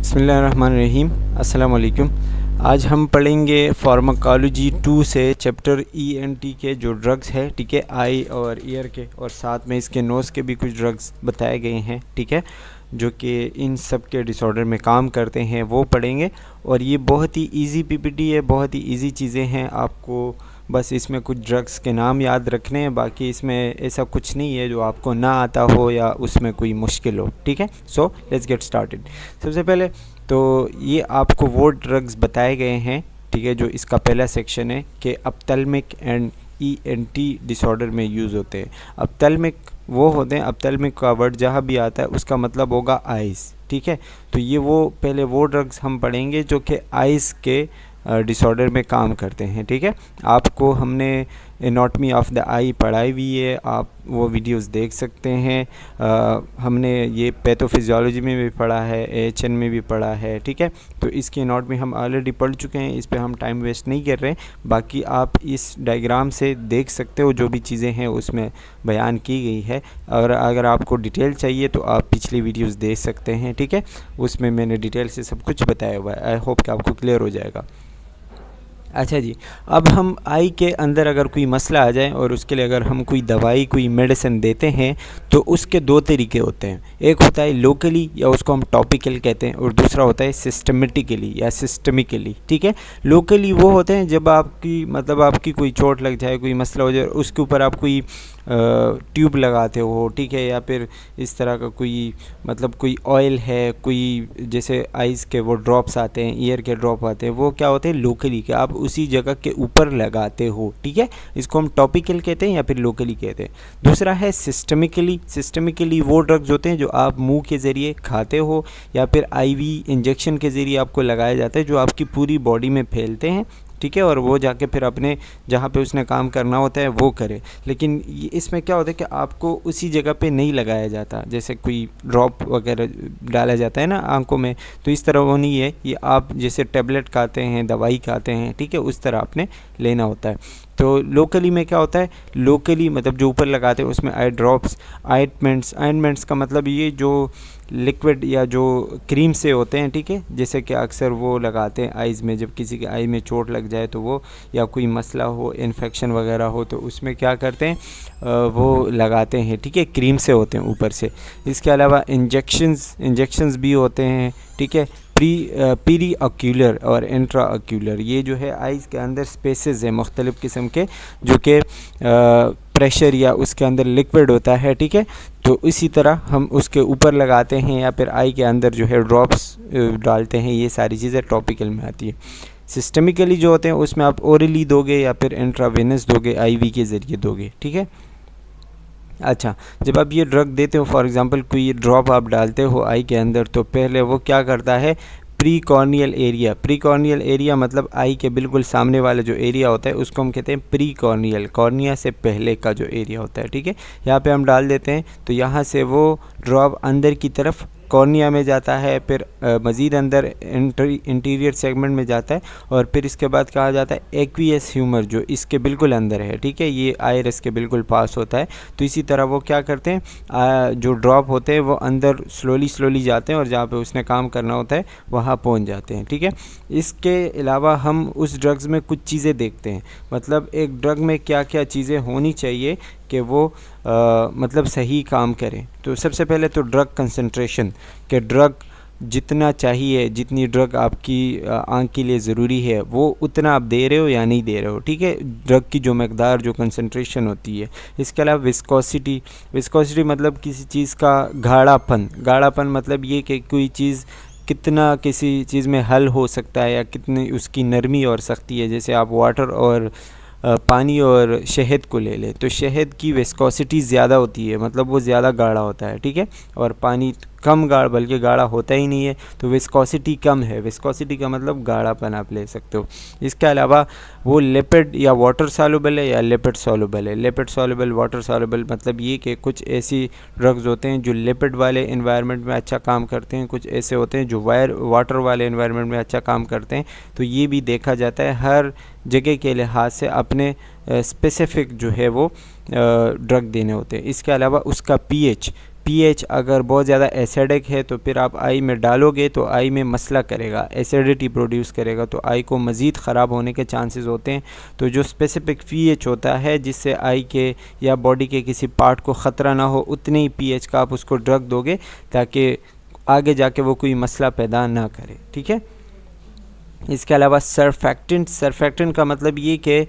बिस्मिल्लाहिर्रहमानिर्रहीम। अस्सलाम वालेकुम। आज हम पढ़ेंगे फार्माकोलॉजी 2 से चैप्टर ENT के जो ड्रग्स है, ठीक है, आई और ईयर के, और साथ में इसके नोज़ के भी कुछ ड्रग्स बताए गए हैं, ठीक है, जो कि इन सब के डिसऑर्डर में काम करते हैं, वो पढ़ेंगे। और ये बहुत ही इजी PPT है, बहुत ही इजी चीज़ें हैं। आपको बस इसमें कुछ ड्रग्स के नाम याद रखने हैं, बाकी इसमें ऐसा कुछ नहीं है जो आपको ना आता हो या उसमें कोई मुश्किल हो, ठीक है। So let's get started. सबसे पहले तो ये आपको वो ड्रग्स बताए गए हैं, ठीक है, जो इसका पहला सेक्शन है कि अप्थेल्मिक एंड ENT डिसऑर्डर में यूज़ होते हैं। अप्थेल्मिक वो होते हैं, अप्थेल्मिक का वर्ड जहाँ भी आता है उसका मतलब होगा आइज़, ठीक है। तो ये वो पहले वो ड्रग्स हम पढ़ेंगे जो कि आइज़ के डिसऑर्डर में काम करते हैं, ठीक है। आपको हमने एनाटॉमी ऑफ द आई पढ़ाई हुई है, आप वो वीडियोस देख सकते हैं। हमने ये पैथोफिजियोलॉजी में भी पढ़ा है, AHN में भी पढ़ा है, ठीक है। तो इसकी एनाटॉमी हम ऑलरेडी पढ़ चुके हैं, इस पे हम टाइम वेस्ट नहीं कर रहे हैं। बाकी आप इस डायग्राम से देख सकते हो जो भी चीज़ें हैं उसमें बयान की गई है। और अगर आपको डिटेल चाहिए तो आप पिछली वीडियोस देख सकते हैं, ठीक है, उसमें मैंने डिटेल से सब कुछ बताया हुआ है। आई होप कि आपको क्लियर हो जाएगा। अच्छा जी, अब हम आई के अंदर अगर कोई मसला आ जाए और उसके लिए अगर हम कोई दवाई, कोई मेडिसिन देते हैं तो उसके दो तरीके होते हैं। एक होता है लोकली, या उसको हम टॉपिकल कहते हैं, और दूसरा होता है सिस्टमेटिकली या सिस्टमिकली, ठीक है। लोकली वो होते हैं जब आपकी कोई चोट लग जाए, कोई मसला हो जाए, उसके ऊपर आप कोई ट्यूब लगाते हो, ठीक है, या फिर इस तरह का कोई ऑयल है, कोई जैसे आइज़ के वो ड्रॉप्स आते हैं, ईयर के ड्रॉप आते हैं, वो क्या होते हैं लोकली के, आप उसी जगह के ऊपर लगाते हो, ठीक है। इसको हम टॉपिकल कहते हैं या फिर लोकली कहते हैं। दूसरा है सिस्टमिकली। सिस्टमिकली वो ड्रग्स होते हैं जो आप मुंह के ज़रिए खाते हो या फिर IV इंजेक्शन के ज़रिए आपको लगाया जाता है, जो आपकी पूरी बॉडी में फैलते हैं, ठीक है, और वो जाके फिर अपने जहाँ पे उसने काम करना होता है वो करे। लेकिन इसमें क्या होता है कि आपको उसी जगह पे नहीं लगाया जाता, जैसे कोई ड्रॉप वगैरह डाला जाता है ना आंखों में, तो इस तरह वो नहीं है। ये आप जैसे टैबलेट खाते हैं, दवाई खाते हैं, ठीक है, उस तरह आपने लेना होता है। तो लोकली में क्या होता है, लोकली मतलब जो ऊपर लगाते हैं उसमें आई ड्रॉप्स, आइंटमेंट्स का मतलब ये जो लिक्विड या जो क्रीम से होते हैं, ठीक है, जैसे कि अक्सर वो लगाते हैं आइज़ में, जब किसी के आई में चोट लग जाए तो वो, या कोई मसला हो, इन्फेक्शन वगैरह हो, तो उसमें क्या करते हैं वो लगाते हैं, ठीक है, क्रीम से होते हैं ऊपर से। इसके अलावा इंजेक्शंस भी होते हैं, ठीक है, पीरी ऑक्यूलर और इंट्रा ऑक्यूलर। ये जो है आइज़ के अंदर स्पेसेस हैं मुख्तलिफ़ किस्म के, जो कि प्रेशर या उसके अंदर लिक्विड होता है, ठीक है। तो इसी तरह हम उसके ऊपर लगाते हैं या फिर आई के अंदर जो है ड्रॉप्स डालते हैं। ये सारी चीज़ें टॉपिकल में आती है। सिस्टमिकली जो होते हैं उसमें आप ओरली दोगे या फिर इंट्रावेनस दोगे, IV के ज़रिए दोगे, ठीक है। अच्छा, जब आप ये ड्रग देते हो, फॉर एग्ज़ाम्पल कोई ड्रॉप आप डालते हो आई के अंदर, तो पहले वो क्या करता है, प्री कॉर्नियल एरिया मतलब आई के बिल्कुल सामने वाला जो एरिया होता है उसको हम कहते हैं प्री कॉर्नियल, कॉर्निया से पहले का जो एरिया होता है, ठीक है। यहाँ पे हम डाल देते हैं तो यहाँ से वो ड्रॉप अंदर की तरफ कॉर्निया में जाता है, फिर मज़ीद अंदर इंटीरियर सेगमेंट में जाता है, और फिर इसके बाद कहा जाता है एक्वियस ह्यूमर, जो इसके बिल्कुल अंदर है, ठीक है, ये आइरिस के बिल्कुल पास होता है। तो इसी तरह वो क्या करते हैं, जो ड्रॉप होते हैं वो अंदर स्लोली जाते हैं और जहाँ पे उसने काम करना होता है वहाँ पहुँच जाते हैं, ठीक है। इसके अलावा हम उस ड्रग्स में कुछ चीज़ें देखते हैं, मतलब एक ड्रग में क्या क्या चीज़ें होनी चाहिए कि वो मतलब सही काम करें। तो सबसे पहले तो ड्रग कंसंट्रेशन, कि ड्रग जितना चाहिए, जितनी ड्रग आपकी आँख के लिए ज़रूरी है वो उतना आप दे रहे हो या नहीं दे रहे हो, ठीक है, ड्रग की जो मकदार, जो कंसंट्रेशन होती है। इसके अलावा विस्कोसिटी मतलब किसी चीज़ का गाढ़ापन मतलब ये कि कोई चीज़ कितना किसी चीज़ में हल हो सकता है या कितनी उसकी नरमी और सख्ती है। जैसे आप वाटर और पानी और शहद को ले लें, तो शहद की विस्कोसिटी ज़्यादा होती है, मतलब वो ज़्यादा गाढ़ा होता है, ठीक है, और पानी कम गाढ़ा, बल्कि गाढ़ा होता ही नहीं है, तो विस्कोसिटी कम है। विस्कोसिटी का मतलब गाढ़ापन आप ले सकते हो। इसके अलावा वो लिपिड या वाटर सॉल्युबल है या लिपिड सॉल्युबल है। लिपिड सॉल्युबल, वाटर सॉल्युबल मतलब ये कि कुछ ऐसी ड्रग्स होते हैं जो लिपिड वाले इन्वायरमेंट में अच्छा काम करते हैं, कुछ ऐसे होते हैं जो वाटर वाले इन्वायरमेंट में अच्छा काम करते हैं। तो ये भी देखा जाता है, हर जगह के लिहाज से अपने स्पेसिफिक जो है वो ड्रग देने होते हैं। इसके अलावा उसका पीएच अगर बहुत ज़्यादा एसिडिक है तो फिर आप आई में डालोगे तो आई में मसला करेगा, एसिडिटी प्रोड्यूस करेगा, तो आई को मज़ीद ख़राब होने के चांसेस होते हैं। तो जो स्पेसिफिक पीएच होता है जिससे आई के या बॉडी के किसी पार्ट को ख़तरा ना हो, उतने ही पीएच का आप उसको ड्रग दोगे ताकि आगे जाके वो कोई मसला पैदा ना करे, ठीक है। इसके अलावा सरफेक्टेंट का मतलब ये कि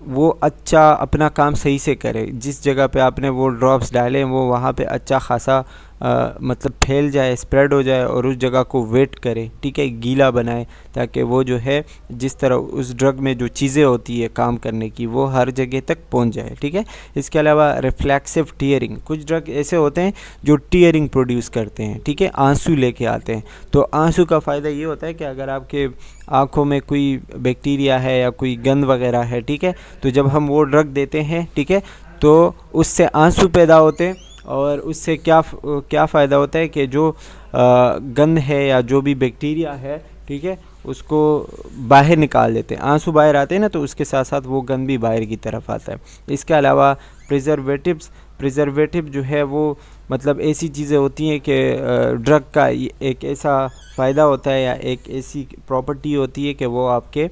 वो अच्छा अपना काम सही से करे, जिस जगह पे आपने वो ड्रॉप्स डाले वो वहाँ पे अच्छा खासा मतलब फैल जाए, स्प्रेड हो जाए और उस जगह को वेट करे, ठीक है, गीला बनाए, ताकि वो जो है जिस तरह उस ड्रग में जो चीज़ें होती है काम करने की वो हर जगह तक पहुंच जाए, ठीक है। इसके अलावा रिफ्लेक्सिव टीयरिंग, कुछ ड्रग ऐसे होते हैं जो टीयरिंग प्रोड्यूस करते हैं, ठीक है, आंसू लेके आते हैं। तो आंसू का फ़ायदा ये होता है कि अगर आपके आँखों में कोई बैक्टीरिया है या कोई गंद वगैरह है, ठीक है, तो जब हम वो ड्रग देते हैं, ठीक है, तो उससे आंसू पैदा होते हैं और उससे क्या फ़ायदा होता है कि जो गंद है या जो भी बैक्टीरिया है, ठीक है, उसको बाहर निकाल देते हैं। आंसू बाहर आते हैं ना, तो उसके साथ साथ वो गंद भी बाहर की तरफ आता है। इसके अलावा प्रिजर्वेटिव जो है वो मतलब ऐसी चीज़ें होती हैं कि ड्रग का एक ऐसा फ़ायदा होता है या एक ऐसी प्रॉपर्टी होती है कि वो आपके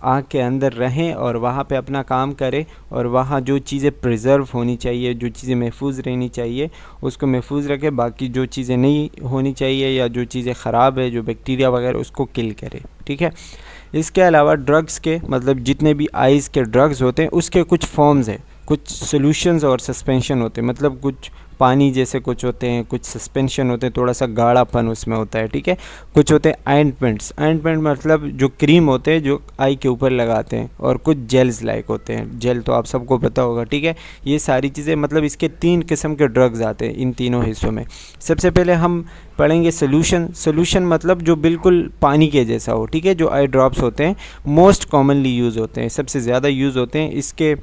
आँख के अंदर रहें और वहाँ पे अपना काम करें और वहाँ जो चीज़ें प्रिजर्व होनी चाहिए, जो चीज़ें महफूज रहनी चाहिए उसको महफूज रखें, बाकी जो चीज़ें नहीं होनी चाहिए या जो चीज़ें ख़राब है, जो बैक्टीरिया वगैरह, उसको किल करे, ठीक है। इसके अलावा ड्रग्स के मतलब जितने भी आइज़ के ड्रग्स होते हैं उसके कुछ फॉर्म्स हैं, कुछ सॉल्यूशंस और सस्पेंशन होते हैं, मतलब कुछ पानी जैसे कुछ होते हैं, कुछ सस्पेंशन होते हैं, थोड़ा सा गाढ़ापन उसमें होता है, ठीक है। कुछ होते हैं आइंटमेंट्स मतलब जो क्रीम होते हैं जो आई के ऊपर लगाते हैं, और कुछ जेल्स लाइक होते हैं, जेल तो आप सबको पता होगा, ठीक है। ये सारी चीज़ें मतलब इसके 3 किस्म के ड्रग्स आते हैं इन तीनों हिस्सों में। सबसे पहले हम पढ़ेंगे सोल्यूशन मतलब जो बिल्कुल पानी के जैसा हो, ठीक है, जो आई ड्रॉप्स होते हैं मोस्ट कॉमनली यूज़ होते हैं, सबसे ज़्यादा यूज़ होते हैं। इसके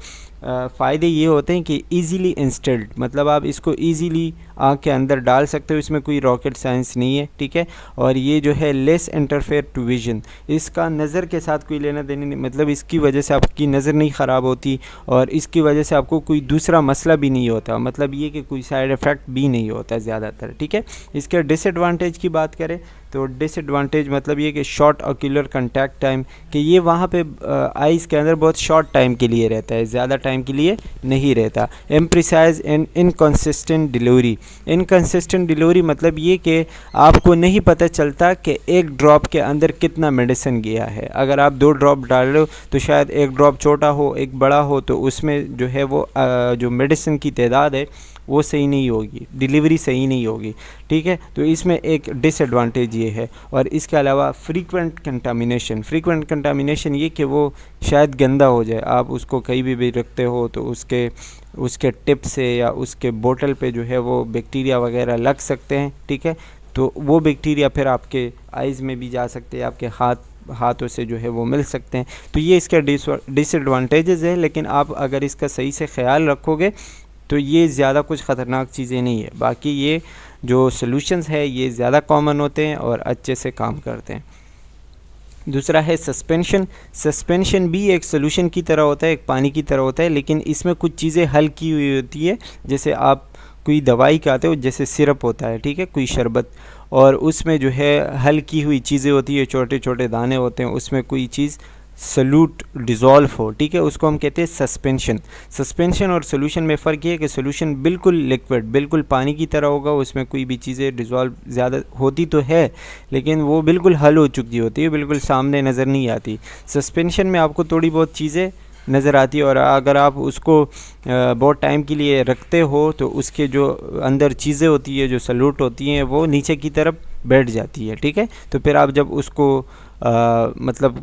फ़ायदे ये होते हैं कि इजीली इंस्टॉल्ड, मतलब आप इसको इजीली आँख के अंदर डाल सकते हो, इसमें कोई रॉकेट साइंस नहीं है, ठीक है। और ये जो है लेस इंटरफेयर टू विजन, इसका नज़र के साथ कोई लेना देना नहीं, मतलब इसकी वजह से आपकी नज़र नहीं ख़राब होती और इसकी वजह से आपको कोई दूसरा मसला भी नहीं होता, मतलब ये कि कोई साइड इफ़ेक्ट भी नहीं होता ज़्यादातर, ठीक है। इसके डिसएडवांटेज की बात करें तो डिसएडवांटेज मतलब ये कि शॉर्ट ऑक्यूलर कंटैक्ट टाइम, कि ये वहाँ पे आइज़ के अंदर बहुत शॉर्ट टाइम के लिए रहता है, ज़्यादा टाइम के लिए नहीं रहता। इम्प्रिसाइज एंड इनकंसिस्टेंट डिलीवरी मतलब ये कि आपको नहीं पता चलता कि एक ड्रॉप के अंदर कितना मेडिसिन गया है। अगर आप 2 ड्रॉप डाल रहे हो तो शायद एक ड्रॉप छोटा हो एक बड़ा हो, तो उसमें जो है वो जो मेडिसिन की तादाद है वो सही नहीं होगी, डिलीवरी सही नहीं होगी, ठीक है। तो इसमें एक डिसएडवांटेज ये है। और इसके अलावा फ्रीक्वेंट कंटामिनेशन ये कि वो शायद गंदा हो जाए, आप उसको कहीं भी रखते हो तो उसके टिप से या उसके बोतल पे जो है वो बैक्टीरिया वगैरह लग सकते हैं, ठीक है। तो वो बैक्टीरिया फिर आपके आइज़ में भी जा सकते हैं, आपके हाथों से जो है वो मिल सकते हैं। तो ये इसके डिसएडवांटेजेस है, लेकिन आप अगर इसका सही से ख्याल रखोगे तो ये ज़्यादा कुछ ख़तरनाक चीज़ें नहीं है। बाकी ये जो सॉल्यूशंस है ये ज़्यादा कॉमन होते हैं और अच्छे से काम करते हैं। दूसरा है सस्पेंशन भी एक सॉल्यूशन की तरह होता है, एक पानी की तरह होता है, लेकिन इसमें कुछ चीज़ें हल की हुई होती है। जैसे आप कोई दवाई खाते हो, जैसे सिरप होता है, ठीक है, कोई शरबत, और उसमें जो है हल की हुई चीज़ें होती है, छोटे छोटे दाने होते हैं, उसमें कोई चीज़ सल्यूट डिज़ोल्व हो, ठीक है, उसको हम कहते हैं सस्पेंशन और सोल्यूशन में फ़र्क ये है कि सोल्यूशन बिल्कुल लिक्विड, बिल्कुल पानी की तरह होगा, उसमें कोई भी चीज़ें डिज़ोल्व ज़्यादा होती तो है लेकिन वो बिल्कुल हल हो चुकी होती है, बिल्कुल सामने नज़र नहीं आती। सस्पेंशन में आपको थोड़ी बहुत चीज़ें नज़र आती है और अगर आप उसको बहुत टाइम के लिए रखते हो तो उसके जो अंदर चीज़ें होती है, जो सल्यूट होती हैं, वो नीचे की तरफ बैठ जाती है, ठीक है। तो फिर आप जब उसको मतलब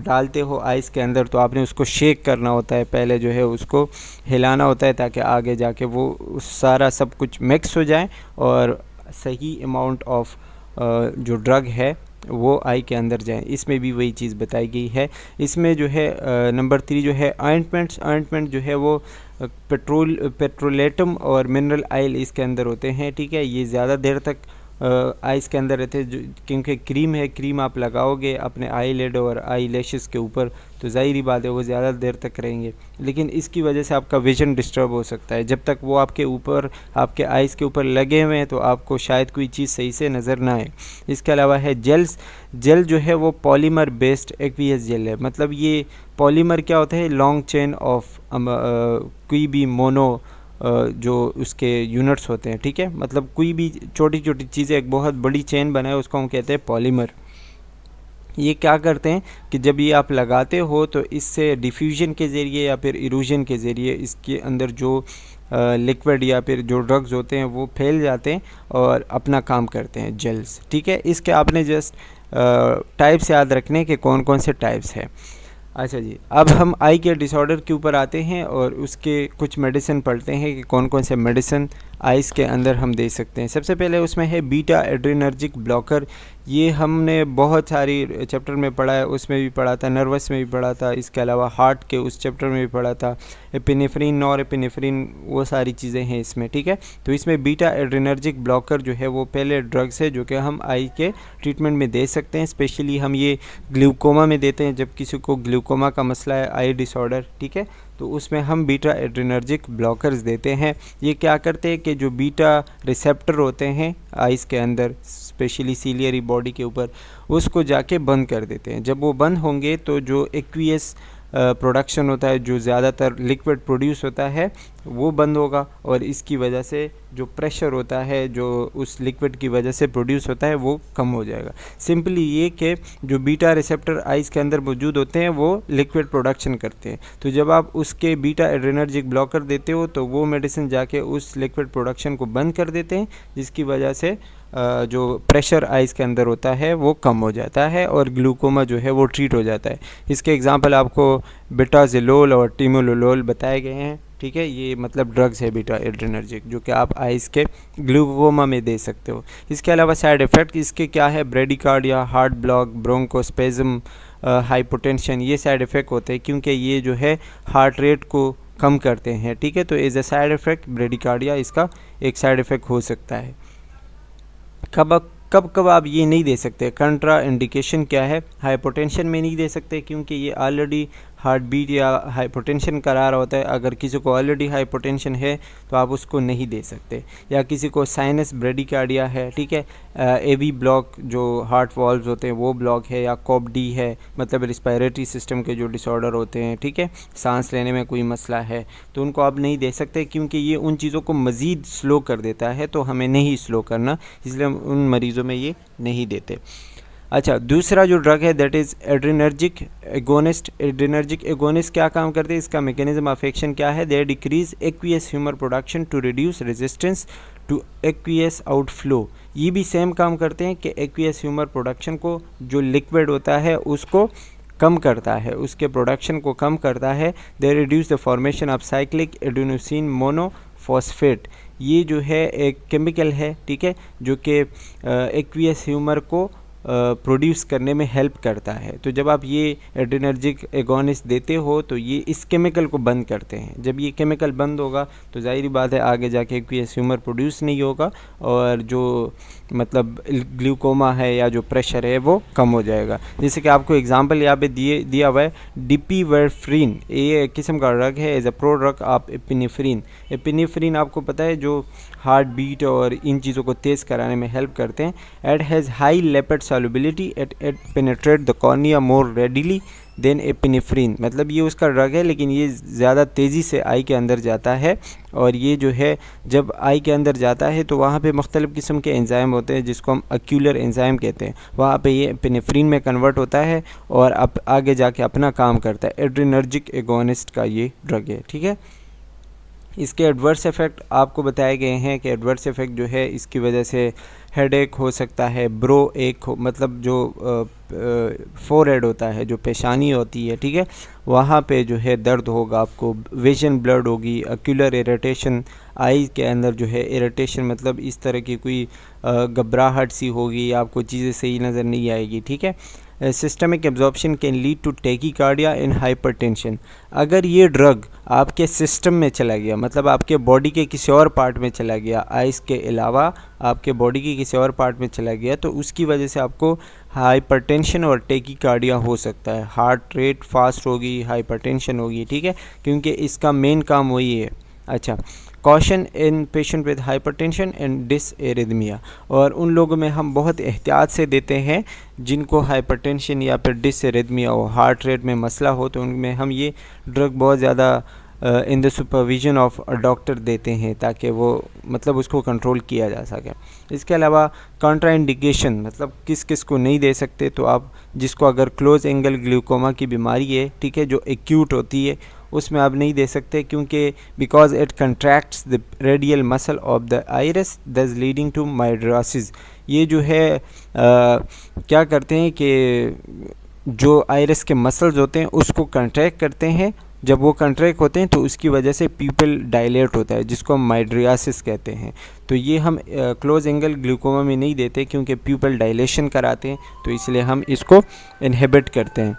डालते हो आइस के अंदर तो आपने उसको शेक करना होता है, पहले जो है उसको हिलाना होता है ताकि आगे जाके वो सारा सब कुछ मिक्स हो जाए और सही अमाउंट ऑफ जो ड्रग है वो आई के अंदर जाए। इसमें भी वही चीज़ बताई गई है। इसमें जो है नंबर 3 जो है ऑइंटमेंट जो है वो पेट्रोलेटम और मिनरल ऑयल इसके अंदर होते हैं, ठीक है। ये ज़्यादा देर तक आइज़ के अंदर रहते हैं, जो क्योंकि क्रीम है, क्रीम आप लगाओगे अपने आई लिड और आई लैशेस के ऊपर तो ज़ाहिरी बात है वो ज़्यादा देर तक रहेंगे, लेकिन इसकी वजह से आपका विज़न डिस्टर्ब हो सकता है। जब तक वो आपके ऊपर, आपके आइज़ के ऊपर लगे हुए हैं तो आपको शायद कोई चीज़ सही से नज़र ना आए। इसके अलावा है जेल्स। जेल जो है वो पॉलीमर बेस्ड एक्वियस जेल है। मतलब ये पॉलीमर क्या होता है, लॉन्ग चेन ऑफ कोई भी मोनो जो उसके यूनिट्स होते हैं, ठीक है, मतलब कोई भी छोटी छोटी चीज़ें एक बहुत बड़ी चेन बनाए उसको हम कहते हैं पॉलीमर। ये क्या करते हैं कि जब ये आप लगाते हो तो इससे डिफ्यूजन के ज़रिए या फिर इरोजन के ज़रिए इसके अंदर जो लिक्विड या फिर जो ड्रग्स होते हैं वो फैल जाते हैं और अपना काम करते हैं जेल्स, ठीक है। इसके आपने जस्ट टाइप्स याद रखने के कौन कौन से टाइप्स हैं। अच्छा जी, अब हम आई के डिसऑर्डर के ऊपर आते हैं और उसके कुछ मेडिसिन पढ़ते हैं कि कौन कौन से मेडिसिन आइज़ के अंदर हम दे सकते हैं। सबसे पहले उसमें है बीटा एड्रेनर्जिक ब्लॉकर। ये हमने बहुत सारी चैप्टर में पढ़ा है, उसमें भी पढ़ा था, नर्वस में भी पढ़ा था, इसके अलावा हार्ट के उस चैप्टर में भी पढ़ा था, एपिनेफ्रिन, नॉर एपिनेफ्रिन, वो सारी चीज़ें हैं इसमें, ठीक है। तो इसमें बीटा एड्रेनर्जिक ब्लॉकर जो है वो पहले ड्रग्स है जो कि हम आई के ट्रीटमेंट में दे सकते हैं। स्पेशली हम ये ग्लूकोमा में देते हैं, जब किसी को ग्लूकोमा का मसला है, आई डिसऑर्डर, ठीक है, तो उसमें हम बीटा एड्रेनर्जिक ब्लॉकर्स देते हैं। ये क्या करते हैं कि जो बीटा रिसेप्टर होते हैं आइज़ के अंदर, स्पेशली सीलियरी बॉडी के ऊपर, उसको जाके बंद कर देते हैं। जब वो बंद होंगे तो जो एक्वियस प्रोडक्शन होता है, जो ज़्यादातर लिक्विड प्रोड्यूस होता है, वो बंद होगा और इसकी वजह से जो प्रेशर होता है जो उस लिक्विड की वजह से प्रोड्यूस होता है वो कम हो जाएगा। सिंपली ये कि जो बीटा रिसेप्टर आइज़ के अंदर मौजूद होते हैं वो लिक्विड प्रोडक्शन करते हैं, तो जब आप उसके बीटा एड्रेनर्जिक ब्लॉकर देते हो तो वो मेडिसिन जाके उस लिक्विड प्रोडक्शन को बंद कर देते हैं, जिसकी वजह से जो प्रेशर आइज़ के अंदर होता है वो कम हो जाता है और ग्लूकोमा जो है वो ट्रीट हो जाता है। इसके एग्जांपल आपको बेटाज़ोलोल और टिमोलोलोल बताए गए हैं, ठीक है। ये मतलब ड्रग्स है बीटा एड्रेनर्जिक जो कि आप आइज़ के ग्लूकोमा में दे सकते हो। इसके अलावा साइड इफ़ेक्ट इसके क्या है, ब्रेडिकार्डिया, हार्ट ब्लॉक, ब्रोंकोस्पेज़म, हाइपोटेंशन, ये साइड इफ़ेक्ट होते हैं क्योंकि ये जो है हार्ट रेट को कम करते हैं, ठीक है। तो as a side effect bradycardia इसका एक साइड इफ़ेक्ट हो सकता है। कब आप ये नहीं दे सकते, कंट्रा इंडिकेशन क्या है, हाइपोटेंशन में नहीं दे सकते क्योंकि ये ऑलरेडी हार्ट बीट या हाइपोटेंशन करा रहा होता है। अगर किसी को ऑलरेडी हाइपोटेंशन है तो आप उसको नहीं दे सकते, या किसी को साइनस ब्रेडिकार्डिया है, ठीक है, एवी ब्लॉक जो हार्ट वॉल्व्स होते हैं वो ब्लॉक है, या कॉपडी है, मतलब रिस्पायरेटरी सिस्टम के जो डिसऑर्डर होते हैं, ठीक है, सांस लेने में कोई मसला है, तो उनको आप नहीं दे सकते क्योंकि ये उन चीज़ों को मज़ीद स्लो कर देता है, तो हमें नहीं स्लो करना, इसलिए हम उन मरीज़ों में ये नहीं देते। अच्छा, दूसरा जो ड्रग है that is adrenergic agonist. Adrenergic agonist क्या काम करते हैं, इसका मैकेनिज्म ऑफ एक्शन क्या है, they decrease aqueous humour production to reduce resistance to aqueous outflow. ये भी सेम काम करते हैं कि एक्वियस ह्यूमर प्रोडक्शन को, जो लिक्विड होता है उसको कम करता है, उसके प्रोडक्शन को कम करता है। They reduce the formation of cyclic adenosine monophosphate. ये जो है एक केमिकल है, ठीक है, जो कि एक्वियस ह्यूमर को प्रोड्यूस करने में हेल्प करता है। तो जब आप ये एड्रेनर्जिक एगोनिस्ट देते हो तो ये इस केमिकल को बंद करते हैं। जब ये केमिकल बंद होगा तो ज़ाहिर बात है आगे जाके एक्वियस ह्यूमर प्रोड्यूस नहीं होगा और जो मतलब ग्लूकोमा है या जो प्रेशर है वो कम हो जाएगा। जैसे कि आपको एग्जांपल यहाँ पे दिया हुआ है डिपिवेफ्रिन, ये एक किस्म का ड्रग है as a prodrug of epinephrine. Epinephrine आपको पता है जो हार्ट बीट और इन चीज़ों को तेज़ कराने में हेल्प करते हैं। It has high lipid solubility, it penetrate the cornea more readily than epinephrine. मतलब ये उसका ड्रग है लेकिन ये ज़्यादा तेज़ी से आई के अंदर जाता है, और ये जो है जब आई के अंदर जाता है तो वहाँ पे मुख्तलिफ़ किस्म के एंजाइम होते हैं जिसको हम एक्यूलर एंजाइम कहते हैं, वहाँ पे ये एपिनेफ्रिन में कन्वर्ट होता है और अब आगे जाके अपना काम करता है। एड्रेनर्जिक एगोनिस्ट का ये ड्रग है, ठीक है। इसके एडवर्स इफ़ेक्ट आपको बताए गए हैं कि एडवर्स इफ़ेक्ट जो है इसकी वजह से हेडेक हो सकता है, ब्रो एक हो, मतलब जो फोरहेड होता है, जो पेशानी होती है, ठीक है, वहाँ पे जो है दर्द होगा आपको, विजन ब्लड होगी, एक्यूलर इरिटेशन, आई के अंदर जो है इरिटेशन, मतलब इस तरह की कोई घबराहट सी होगी, आपको चीज़ें सही नज़र नहीं आएगी, ठीक है। Systemic absorption can lead to tachycardia and hypertension. अगर ये ड्रग आपके सिस्टम में चला गया, मतलब आपके बॉडी के किसी और पार्ट में चला गया, आइस के अलावा आपके बॉडी के किसी और पार्ट में चला गया, तो उसकी वजह से आपको हाइपरटेंशन और टैकीकार्डिया हो सकता है। हार्ट रेट फास्ट होगी, हाइपरटेंशन होगी, ठीक है, क्योंकि इसका मेन काम वही है। अच्छा, caution in patient with hypertension and dysrhythmia, और उन लोगों में हम बहुत एहतियात से देते हैं जिनको हाइपरटेंशन या फिर डिसएरिथमिया हो, हार्ट रेट में मसला हो, तो उनमें हम ये ड्रग बहुत ज़्यादा in the supervision of doctor देते हैं ताकि वो मतलब उसको कंट्रोल किया जा सके। इसके अलावा कॉन्ट्राइंडिकेशन, मतलब किस किस को नहीं दे सकते, तो आप जिसको अगर क्लोज एंगल ग्लूकोमा की बीमारी है, ठीक है, जो एक्यूट होती है, उसमें आप नहीं दे सकते क्योंकि because it contracts the radial muscle of the iris thus leading to mydriasis. ये जो है क्या करते हैं कि जो आइरिस के मसल्स होते हैं उसको कंट्रैक्ट करते हैं, जब वो कंट्रैक्ट होते हैं तो उसकी वजह से प्यूपिल डायलेट होता है, जिसको हम माइड्रियासिस कहते हैं। तो ये हम क्लोज एंगल ग्लूकोमा में नहीं देते क्योंकि प्यूपिल डायलेशन कराते हैं, तो इसलिए हम इसको इनहिबिट करते हैं।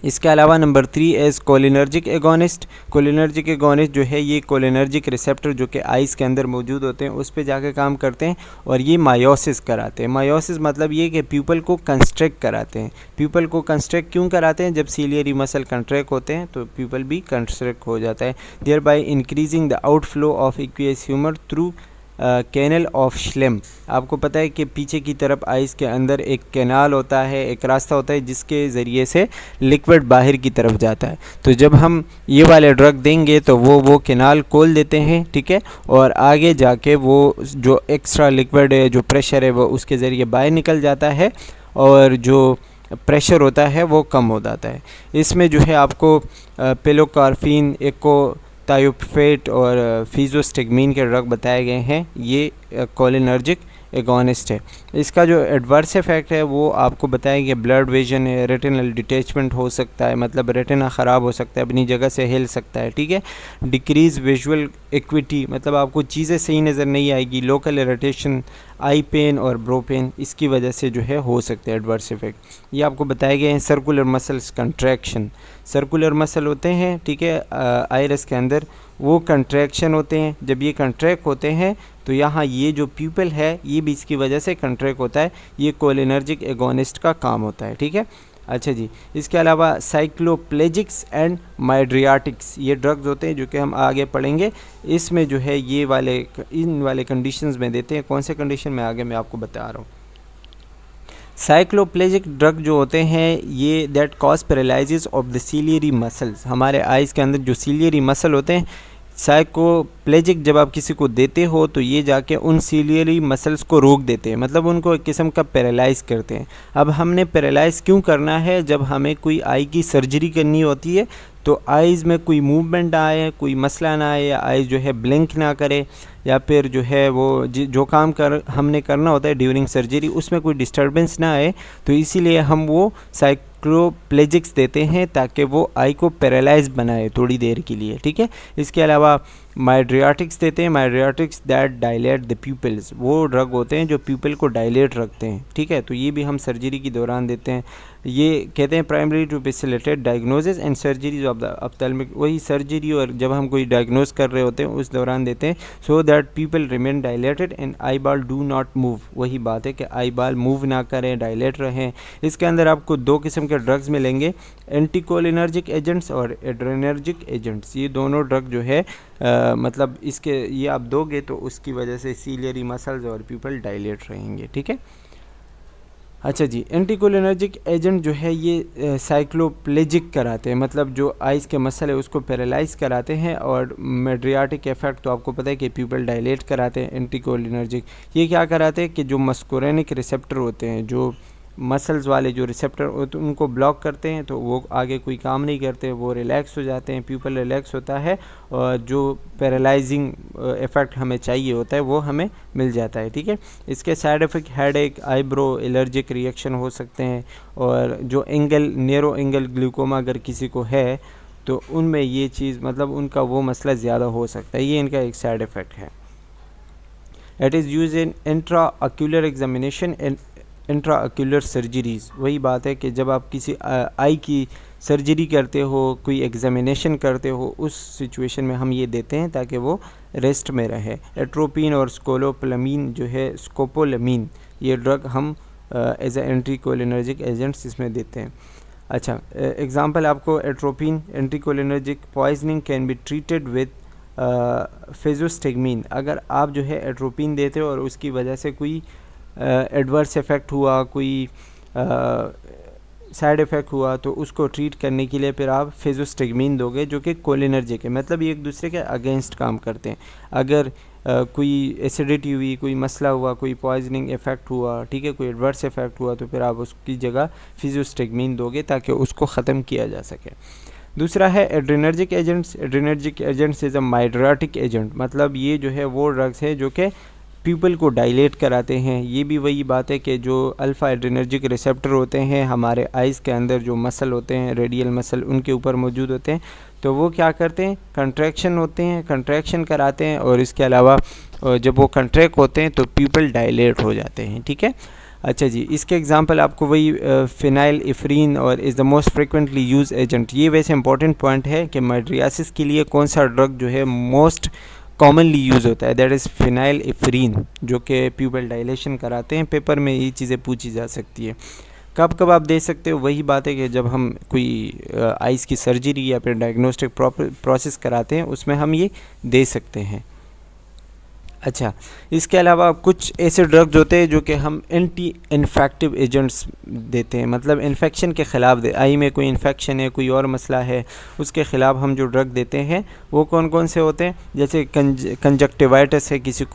इसके अलावा number 3 as cholinergic agonist. Cholinergic agonist जो है ये कोलिनर्जिक रिसेप्टर जो कि आइस के अंदर मौजूद होते हैं उस पे जाके काम करते हैं और ये मायोसिस कराते हैं। मायोसिस मतलब ये कि प्यूपल को कंस्ट्रक्ट कराते हैं। प्यूपल को कंस्ट्रक्ट क्यों कराते हैं? जब सीलियरी मसल कंट्रैक्ट होते हैं तो प्यूपल भी कंस्ट्रक्ट हो जाता है, thereby increasing the outflow of aqueous humour through canal of Schlemm. आपको पता है कि पीछे की तरफ आइस के अंदर एक कैनाल होता है, एक रास्ता होता है जिसके ज़रिए से लिक्विड बाहर की तरफ जाता है। तो जब हम ये वाले ड्रग देंगे तो वो कैनाल खोल देते हैं, ठीक है, और आगे जाके वो जो एक्स्ट्रा लिक्विड है, जो प्रेशर है, वो उसके ज़रिए बाहर निकल जाता है और जो प्रेशर होता है वो कम हो जाता है। इसमें जो है आपको पिलोकार्फिन, एको थायोपेट और फिजोस्टिगमिन के ड्रग बताए गए हैं। ये कोलिनर्जिक एगोनिस्ट है। इसका जो एडवर्स इफेक्ट है वो आपको बताया कि ब्लड विजन है, रेटिनल डिटैचमेंट हो सकता है, मतलब रेटिना ख़राब हो सकता है, अपनी जगह से हिल सकता है, ठीक है। डिक्रीज विजुअल एक्विटी, मतलब आपको चीज़ें सही नज़र नहीं आएगी। लोकल इरिटेशन, आई पेन और ब्रो पेन, इसकी वजह से जो है हो सकते हैं एडवर्स इफेक्ट। ये आपको बताए गए हैं। Circular muscles contraction, circular muscle होते हैं, ठीक है, आइरिस के अंदर, वो कंट्रैक्शन होते हैं। जब ये कंट्रैक्ट होते हैं तो यहाँ ये जो प्यूपिल है ये भी इसकी वजह से कंट्रैक्ट होता है। ये कोलिनर्जिक एगोनिस्ट का काम होता है, ठीक है। अच्छा जी, इसके अलावा साइक्लोप्लेजिक्स एंड माइड्रियाटिक्स, ये ड्रग्स होते हैं जो कि हम आगे पढ़ेंगे। इसमें जो है ये वाले इन वाले कंडीशंस में देते हैं। कौन से कंडीशन में आगे मैं आपको बता रहा हूँ। साइक्लोप्लेजिक ड्रग जो होते हैं ये that cause paralysis of the ciliary muscles. हमारे आइज़ के अंदर जो सीलियरी मसल होते हैं, साइक्लोप्लेजिक जब आप किसी को देते हो तो ये जाके उन सीलियरी मसल्स को रोक देते हैं, मतलब उनको एक किस्म का पैरालाइज करते हैं। अब हमने पैरालाइज क्यों करना है? जब हमें कोई आई की सर्जरी करनी होती है तो आइज़ में कोई मूवमेंट ना आए, कोई मसला ना आए, या आइज़ जो है ब्लिंक ना करे, या फिर जो है वो जो काम हमने करना होता है ड्यूरिंग सर्जरी उसमें कोई डिस्टर्बेंस ना आए, तो इसीलिए हम वो साइक्लोप्लेजिक्स देते हैं ताकि वो आई को पैरालाइज बनाए थोड़ी देर के लिए, ठीक है। इसके अलावा माइड्रियाटिक्स देते हैं। माइड्रियाटिक्स दैट डायलेट द प्यूपिल्स, वो ड्रग होते हैं जो प्यूपिल को डायलेट रखते हैं, ठीक है। तो ये भी हम सर्जरी के दौरान देते हैं। ये कहते हैं primary to facilitate diagnosis and surgeries of the ophthalmic, वही सर्जरी और जब हम कोई डायग्नोस कर रहे होते हैं उस दौरान देते हैं, so that people remain dilated and I बाल डू नॉट मूव। वही बात है कि आई बाल मूव ना करें, डायलेट रहें। इसके अंदर आपको दो किस्म के ड्रग्स मिलेंगे, एंटीकोलिनर्जिक एजेंट्स और एड्रेनर्जिक एजेंट्स। ये दोनों ड्रग जो है मतलब इसके ये आप दोगे तो उसकी वजह से सीलियरी मसल्स और प्यूपिल डायलेट रहेंगे, ठीक है। अच्छा जी, एंटीकोलिनर्जिक एजेंट जो है ये साइक्लोप्लेजिक कराते हैं, मतलब जो आइज़ के मसल है उसको पैरालाइज कराते हैं, और मेड्रियाटिक इफेक्ट तो आपको पता है कि प्यूपिल डायलेट कराते हैं। एंटीकोलिनर्जिक ये क्या कराते हैं कि जो मस्कुरेनिक रिसेप्टर होते हैं, जो मसल्स वाले जो रिसेप्टर होते हैं उनको ब्लॉक करते हैं, तो वो आगे कोई काम नहीं करते, वो रिलैक्स हो जाते हैं, प्यूपिल रिलैक्स होता है, और जो पैरालाइजिंग इफ़ेक्ट हमें चाहिए होता है वो हमें मिल जाता है, ठीक है। इसके side effect headache, eyebrow allergic reaction हो सकते हैं, और जो एंगल नैरो एंगल ग्लूकोमा अगर किसी को है तो उनमें ये चीज़ मतलब उनका वो मसला ज़्यादा हो सकता है। ये इनका एक साइड इफ़ेक्ट है। It is use in intra ocular examination and intraocular surgeries, वही बात है कि जब आप किसी आई की सर्जरी करते हो, कोई एग्जामिनेशन करते हो, उस सिचुएशन में हम ये देते हैं ताकि वो रेस्ट में रहे। एट्रोपिन और स्कोलोपोलामीन जो है, स्कोपोलामीन, ये ड्रग हम एज ए एंटीकोलिनर्जिक एजेंट्स इसमें देते हैं। अच्छा, एग्जांपल आपको atropine anticholinergic poisoning can be treated with physostigmine. अगर आप जो है एट्रोपिन देते हो और उसकी वजह से कोई एडवर्स इफ़ेक्ट हुआ, कोई साइड इफ़ेक्ट हुआ, तो उसको ट्रीट करने के लिए फिर आप फेजोस्टिग्मीन दोगे जो कि कोलिनर्जिक है, मतलब ये एक दूसरे के अगेंस्ट काम करते हैं। अगर कोई एसिडिटी हुई, कोई मसला हुआ, कोई पॉइजनिंग इफ़ेक्ट हुआ, ठीक है, कोई एडवर्स इफ़ेक्ट हुआ, तो फिर आप उसकी जगह फेजोस्टिग्मीन दोगे ताकि उसको ख़त्म किया जा सके। दूसरा है adrenergic agents. Adrenergic agents is a mydriatic agent, मतलब ये जो है वो ड्रग्स है जो कि पीपल को डायलेट कराते हैं। ये भी वही बात है कि जो अल्फ़ा एड्रेनर्जिक रिसेप्टर होते हैं हमारे आइज़ के अंदर, जो मसल होते हैं, रेडियल मसल, उनके ऊपर मौजूद होते हैं, तो वो क्या करते हैं, कंट्रैक्शन होते हैं, कंट्रैक्शन कराते हैं, और इसके अलावा जब वो कंट्रैक्ट होते हैं तो पीपल डायलेट हो जाते हैं, ठीक है। अच्छा जी, इसके एग्जांपल आपको वही फिनाइल इफ्रीन और is the most frequently use agent. ये वैसे इंपॉर्टेंट पॉइंट है कि माइड्रियासिस के लिए कौन सा ड्रग जो है मोस्ट कॉमनली यूज़ होता है, दैट इज़ फिनाइल इफ्रीन, जो कि प्यूबल डायलेशन कराते हैं। पेपर में ये चीज़ें पूछी जा सकती है। कब कब आप दे सकते हो, वही बात है कि जब हम कोई आइज़ की सर्जरी या फिर डायग्नोस्टिक प्रोसेस कराते हैं उसमें हम ये दे सकते हैं। अच्छा, इसके अलावा कुछ ऐसे ड्रग्स होते हैं जो कि हम एंटी इन्फेक्टिव एजेंट्स देते हैं, मतलब इन्फेक्शन के ख़िलाफ़ दे, आई में कोई इन्फेक्शन है, कोई और मसला है, उसके ख़िलाफ़ हम जो ड्रग देते हैं वो कौन कौन से होते हैं। जैसे कंजक्टिवाइटिस है किसी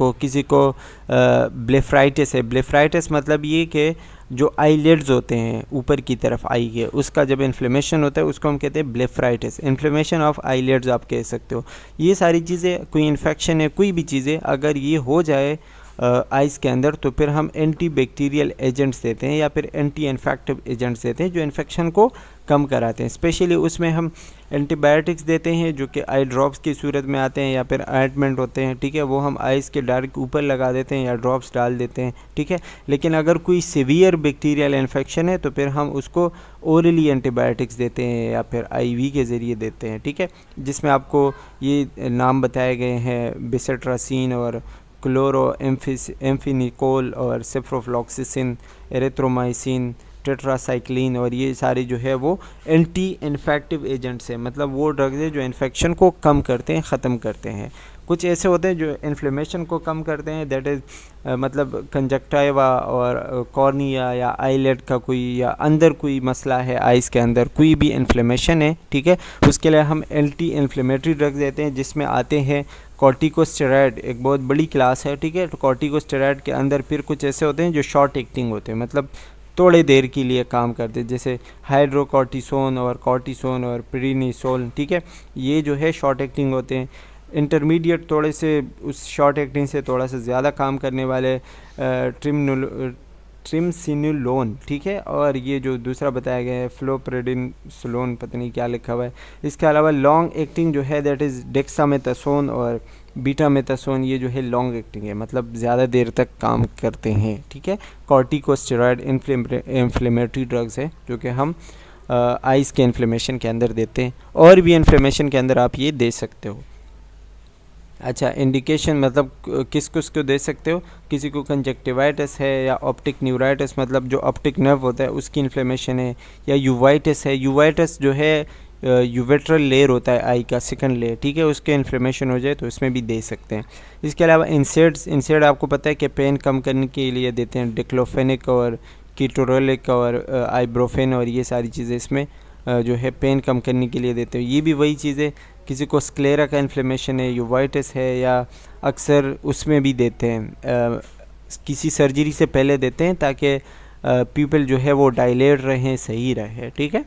को ब्लेफराइटिस है। ब्लेफराइटिस मतलब ये कि जो आईलिड्स होते हैं ऊपर की तरफ आई के, उसका जब इन्फ्लेमेशन होता है उसको हम कहते हैं ब्लेफराइटिस, इन्फ्लेमेशन ऑफ आईलिड्स आप कह सकते हो। ये सारी चीज़ें, कोई इन्फेक्शन है, कोई भी चीज़ें अगर ये हो जाए आइज़ के अंदर, तो फिर हम एंटी बैक्टीरियल एजेंट्स देते हैं या फिर एंटी इन्फेक्टिव एजेंट्स देते हैं जो इन्फेक्शन को कम कराते हैं। स्पेशली उसमें हम एंटीबायोटिक्स देते हैं जो कि आई ड्रॉप्स की सूरत में आते हैं या फिर ऑइंटमेंट होते हैं, ठीक है, वो हम आइज़ के डायरेक्ट ऊपर लगा देते हैं या ड्रॉप्स डाल देते हैं, ठीक है। लेकिन अगर कोई सीवियर बैक्टीरियल इन्फेक्शन है तो फिर हम उसको ओरली एंटीबायोटिक्स देते हैं या फिर आईवी के ज़रिए देते हैं, ठीक है, जिसमें आपको ये नाम बताए गए हैं बेसेट्रासिन और क्लोरोएम्फेनिकोल और सेफ्रोफ्लॉक्सिसिन, एरिथ्रोमाइसिन, टेट्रासाइक्लिन, और ये सारे जो है वो एंटी इन्फेक्टिव एजेंट्स हैं, मतलब वो ड्रग्स हैं जो इन्फेक्शन को कम करते हैं, ख़त्म करते हैं। कुछ ऐसे होते हैं जो इन्फ्लेमेशन को कम करते हैं, दैट इज़ मतलब कंजक्टाइवा और कॉर्निया या आईलेट का कोई या अंदर कोई मसला है, आइज़ के अंदर कोई भी इन्फ्लेमेशन है, ठीक है, उसके लिए हम एंटी इन्फ्लेमेटरी ड्रग्स देते हैं, जिसमें आते हैं कॉर्टिकोस्टेरॉइड, एक बहुत बड़ी क्लास है, ठीक है। तो कॉर्टिकोस्टेरॉइड के अंदर फिर कुछ ऐसे होते हैं जो शॉर्ट एक्टिंग होते हैं, मतलब थोड़े देर के लिए काम करते हैं, जैसे हाइड्रोकॉर्टिसोन और कॉर्टिसोन और प्रीनिसोल, ठीक है, ये जो है शॉर्ट एक्टिंग होते हैं। इंटरमीडिएट थोड़े से उस शॉर्ट एक्टिंग से थोड़ा सा ज़्यादा काम करने वाले ट्रिमसिनुलोन, ठीक है, और ये जो दूसरा बताया गया है फ्लोप्रेडिनसोलोन, पता नहीं क्या लिखा हुआ है। इसके अलावा लॉन्ग एक्टिंग जो है दैट इज़ डेक्सामेथासोन और बीटामेथासोन, ये जो है लॉन्ग एक्टिंग है, मतलब ज़्यादा देर तक काम करते हैं, ठीक है। कॉर्टिकोस्टेरॉइड इन्फ्लेमेटरी ड्रग्स है जो कि हम आइज़ के इन्फ्लेमेशन के अंदर देते हैं, और भी इन्फ्लेमेशन के अंदर आप ये दे सकते हो। अच्छा, इंडिकेशन मतलब किस को दे सकते हो, किसी को कंजक्टिवाइटिस है या ऑप्टिक न्यूराइटिस, मतलब जो ऑप्टिक नर्व होता है उसकी इन्फ्लेमेशन है, या यूवाइटिस है। यूवाइटिस जो है यूवेट्रल लेयर होता है आई का सेकंड लेयर, ठीक है, उसके इन्फ्लेमेशन हो जाए तो इसमें भी दे सकते हैं। इसके अलावा इंसेड आपको पता है कि पेन कम करने के लिए देते हैं, डिक्लोफेनिक और कीटोरोलिक और आइब्रोफेन, और ये सारी चीज़ें इसमें जो है पेन कम करने के लिए देते हैं। ये भी वही चीज़ें, किसी को स्क्लेरा का इन्फ्लेमेशन है, यूवाइटिस है, या अक्सर उसमें भी देते हैं, किसी सर्जरी से पहले देते हैं ताकि पीपल जो है वो डायलेट रहें, सही रहे, ठीक है।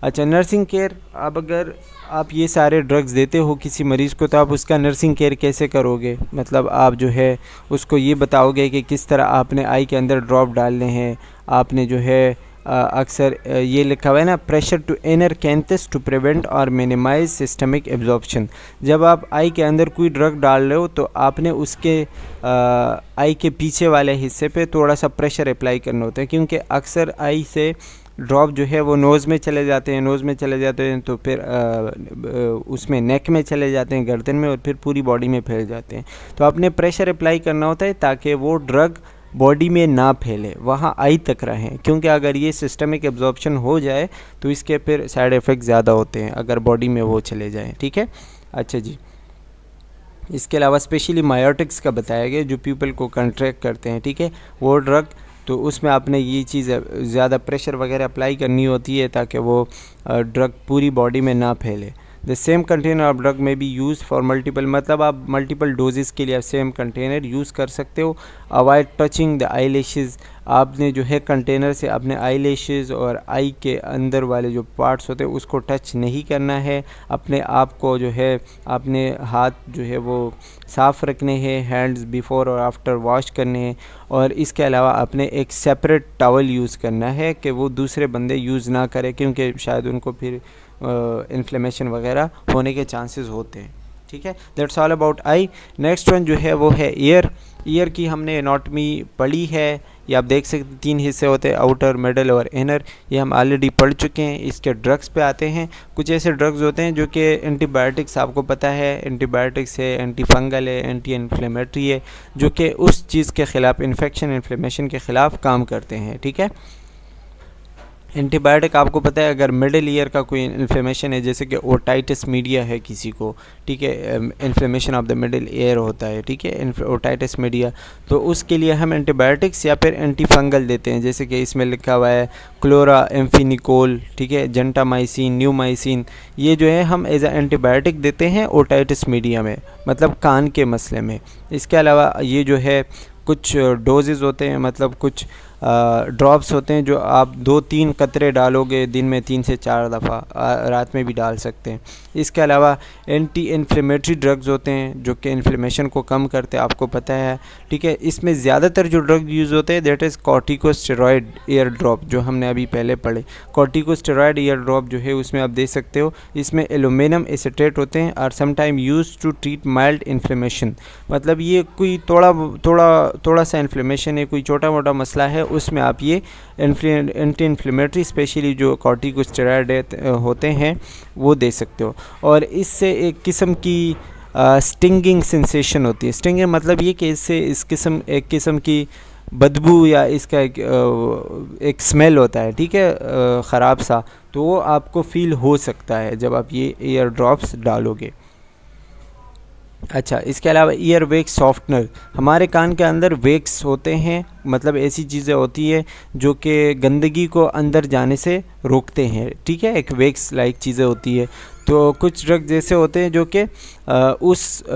अच्छा, नर्सिंग केयर, अब अगर आप ये सारे ड्रग्स देते हो किसी मरीज़ को तो आप उसका नर्सिंग केयर कैसे करोगे, मतलब आप जो है उसको ये बताओगे कि किस तरह आपने आई के अंदर ड्रॉप डालने हैं, आपने जो है अक्सर ये लिखा हुआ है ना, pressure to inner canthus to prevent और मिनिमाइज सिस्टमिक एब्जॉर्प्शन। जब आप आई के अंदर कोई ड्रग डाल रहे हो तो आपने उसके आई के पीछे वाले हिस्से पे थोड़ा सा प्रेशर अप्लाई करना होता है, क्योंकि अक्सर आई से ड्रॉप जो है वो नोज़ में चले जाते हैं, तो फिर उसमें नेक में चले जाते हैं, गर्दन में, और फिर पूरी बॉडी में फैल जाते हैं। तो आपने प्रेशर अप्लाई करना होता है ताकि वो ड्रग बॉडी में ना फैले, वहाँ आई तक रहें, क्योंकि अगर ये सिस्टमिक एब्जॉर्प्शन हो जाए तो इसके फिर साइड इफ़ेक्ट ज़्यादा होते हैं अगर बॉडी में वो चले जाएँ। ठीक है, अच्छा जी। इसके अलावा स्पेशली मायोटिक्स का बताया गया, जो पीपल को कंट्रैक्ट करते हैं, ठीक है, वो ड्रग, तो उसमें आपने ये चीज़ ज़्यादा प्रेशर वगैरह अप्लाई करनी होती है ताकि वो ड्रग पूरी बॉडी में ना फैले। The same container of drug में बी यूज़ फॉर मल्टीपल, मतलब आप मल्टीपल डोजेस के लिए आप सेम कंटेनर यूज़ कर सकते हो। Avoid touching the I lashes, आपने जो है कंटेनर से अपने आई लैशेज़ और आई के अंदर वाले जो पार्ट्स होते हैं उसको टच नहीं करना है। अपने आप को जो है, अपने हाथ जो है वो साफ़ रखने हैं, हैंड्स बिफ़ोर और आफ्टर वॉश करने हैं, और इसके अलावा अपने एक सेपरेट टॉवल यूज़ करना है कि वो दूसरे बंदे यूज़ ना करें, क्योंकि शायद उनको फिर इन्फ्लेमेशन वगैरह होने के चांसेस होते हैं। ठीक है, that's all about I. Next one जो है वो है ईयर। ईयर की हमने एनाटॉमी पढ़ी है, ये आप देख सकते 3 हिस्से होते हैं, आउटर, मिडल और इनर, ये हम ऑलरेडी पढ़ चुके हैं। इसके ड्रग्स पे आते हैं। कुछ ऐसे ड्रग्स होते हैं जो कि एंटीबायोटिक्स, आपको पता है एंटीबायोटिक्स है, एंटी फंगल है, एंटी इन्फ्लेमेटरी है, जो कि उस चीज़ के ख़िलाफ़, इन्फेक्शन, इन्फ्लेमेशन के ख़िलाफ़ काम करते हैं। ठीक है, एंटीबायोटिक आपको पता है, अगर मिडिल ईयर का कोई इन्फ्लेमेशन है, जैसे कि ओटाइटिस मीडिया है किसी को, ठीक है, inflammation of the middle ear होता है, ठीक है, ओटाइटिस मीडिया, तो उसके लिए हम एंटीबायोटिक्स या फिर एंटी फंगल देते हैं, जैसे कि इसमें लिखा हुआ है क्लोरा एम्फिनिकोल, ठीक है, जेंटामाइसिन, न्यूमाइसिन, ये जो है हम एज ए एंटीबायोटिक देते हैं ओटाइटिस मीडिया में, मतलब कान के मसले में। इसके अलावा ये जो है कुछ डोजेज़ होते हैं, मतलब कुछ ड्रॉप्स होते हैं जो आप 2-3 कतरे डालोगे दिन में 3 से 4 दफ़ा, रात में भी डाल सकते हैं। इसके अलावा एंटी इन्फ्लेमेटरी ड्रग्स होते हैं जो कि इन्फ्लेमेशन को कम करते हैं, आपको पता है, ठीक है। इसमें ज़्यादातर जो ड्रग यूज़ होते हैं that is corticosteroid year drop, जो हमने अभी पहले पढ़े। कॉर्टिकोस्टेरॉइड ईयर ड्रॉप जो है उसमें आप देख सकते हो, इसमें एल्यूमिनियम एसीटेट होते हैं और sometime use to treat mild inflammation, मतलब ये कोई थोड़ा सा इन्फ्लेमेशन है, कोई छोटा मोटा मसला है, उसमें आप ये एंटी इन्फ्लेमेटरी स्पेशली जो कॉर्टिकोस्टेरॉइड होते हैं वो दे सकते हो। और इससे एक किस्म की स्टिंगिंग सेंसेशन होती है। स्टिंगिंग मतलब ये कि इससे एक किस्म की बदबू या इसका एक स्मेल होता है, ठीक है, ख़राब सा, तो वो आपको फ़ील हो सकता है जब आप ये ईयर ड्रॉप्स डालोगे। अच्छा, इसके अलावा ईयर वैक्स सॉफ्टनर, हमारे कान के अंदर वैक्स होते हैं, मतलब ऐसी चीज़ें होती है जो कि गंदगी को अंदर जाने से रोकते हैं, ठीक है, एक वैक्स लाइक चीज़ें होती है। तो कुछ ड्रग जैसे होते हैं जो कि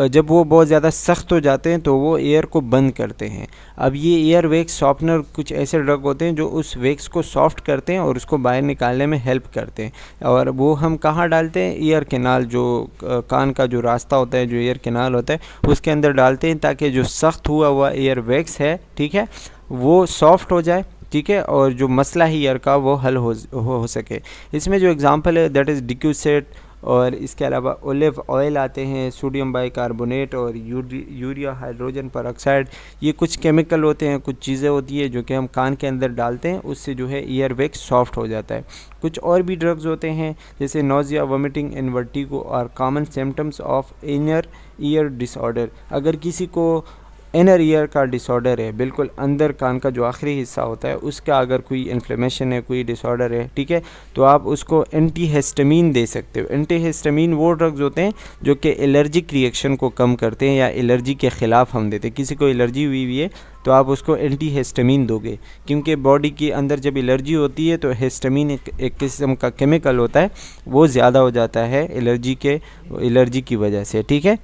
जब वो बहुत ज़्यादा सख्त हो जाते हैं तो वो एयर को बंद करते हैं। अब ये ईयर वैक्स सॉफ्टनर कुछ ऐसे ड्रग होते हैं जो उस वैक्स को सॉफ्ट करते हैं और उसको बाहर निकालने में हेल्प करते हैं, और वो हम कहाँ डालते हैं, ईयर कैनाल, जो कान का जो रास्ता होता है, जो ईयर कैनाल होता है उसके अंदर डालते हैं, ताकि जो सख्त हुआ हुआ ईयर वैक्स है, ठीक है, वो सॉफ्ट हो जाए, ठीक है, और जो मसला है ईयर का वो हल हो सके। इसमें जो एग्ज़ाम्पल है दैट इज़ डिक्यूसेट, और इसके अलावा ओलिव ऑयल आते हैं, सोडियम बाइकार्बोनेट और यूरिया हाइड्रोजन परऑक्साइड, ये कुछ केमिकल होते हैं, कुछ चीज़ें होती है जो कि हम कान के अंदर डालते हैं, उससे जो है ईयर वैक्स सॉफ्ट हो जाता है। कुछ और भी ड्रग्स होते हैं जैसे नोज़िया, वोमिटिंग एंड वर्टिगो और common symptoms of inner ear disorder. अगर किसी को इनर ईयर का डिसऑर्डर है, बिल्कुल अंदर कान का जो आखिरी हिस्सा होता है उसका अगर कोई इन्फ्लेमेशन है, कोई डिसऑर्डर है, ठीक है, तो आप उसको एंटीहिस्टामिन दे सकते हो। एंटीहिस्टामिन वो ड्रग्स होते हैं जो कि एलर्जिक रिएक्शन को कम करते हैं या एलर्जी के ख़िलाफ़ हम देते हैं। किसी को एलर्जी हुई है तो आप उसको एंटीहिस्टामिन दोगे, क्योंकि बॉडी के अंदर जब एलर्जी होती है तो हिस्टामिन एक किस्म का केमिकल होता है, वो ज़्यादा हो जाता है एलर्जी की वजह से, ठीक है।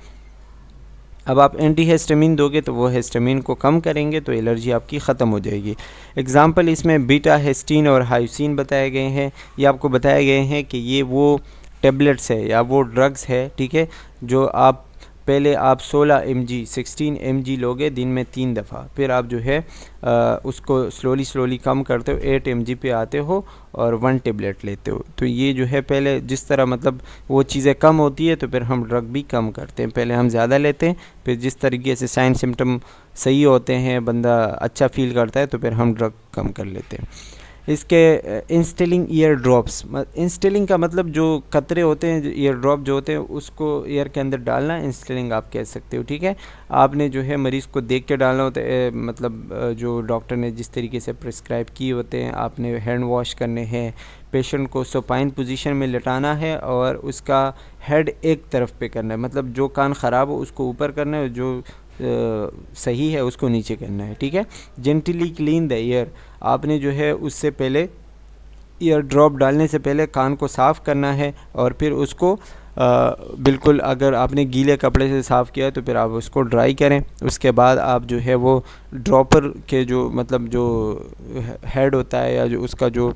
अब आप एंटीहिस्टामिन दोगे तो वो हिस्टामिन को कम करेंगे तो एलर्जी आपकी ख़त्म हो जाएगी। एग्ज़ाम्पल इसमें बीटा हिस्टीन और हाइसिन बताए गए हैं। ये आपको बताए गए हैं कि ये वो टेबलेट्स है या वो ड्रग्स है, ठीक है, जो आप पहले आप 16 mg लोगे दिन में 3 दफ़ा, फिर आप जो है उसको स्लोली कम करते हो, 8 mg पे आते हो और 1 टेबलेट लेते हो। तो ये जो है पहले जिस तरह मतलब वो चीज़ें कम होती है तो फिर हम ड्रग भी कम करते हैं, पहले हम ज़्यादा लेते हैं, फिर जिस तरीके से साइन सिम्टम सही होते हैं, बंदा अच्छा फील करता है, तो फिर हम ड्रग कम कर लेते हैं। इसके इंस्टिलिंग ईयर ड्रॉप्स, इंस्टिलिंग का मतलब जो कतरे होते हैं, ईयर ड्रॉप जो होते हैं उसको ईयर के अंदर डालना, इंस्टिलिंग आप कह सकते हो, ठीक है। आपने जो है मरीज़ को देख के डालना होता है, मतलब जो डॉक्टर ने जिस तरीके से प्रिस्क्राइब किए होते हैं, आपने हैंड वॉश करने हैं, पेशेंट को सुपाइन पोजीशन में लेटाना है और उसका हेड एक तरफ पे करना है, मतलब जो कान ख़राब हो उसको ऊपर करना है, जो सही है उसको नीचे करना है, ठीक है। जेंटली क्लीन द ईयर, आपने जो है उससे पहले ईयर ड्रॉप डालने से पहले कान को साफ़ करना है और फिर उसको बिल्कुल अगर आपने गीले कपड़े से साफ़ किया तो फिर आप उसको ड्राई करें। उसके बाद आप जो है वो ड्रॉपर के जो मतलब जो हेड होता है या जो उसका जो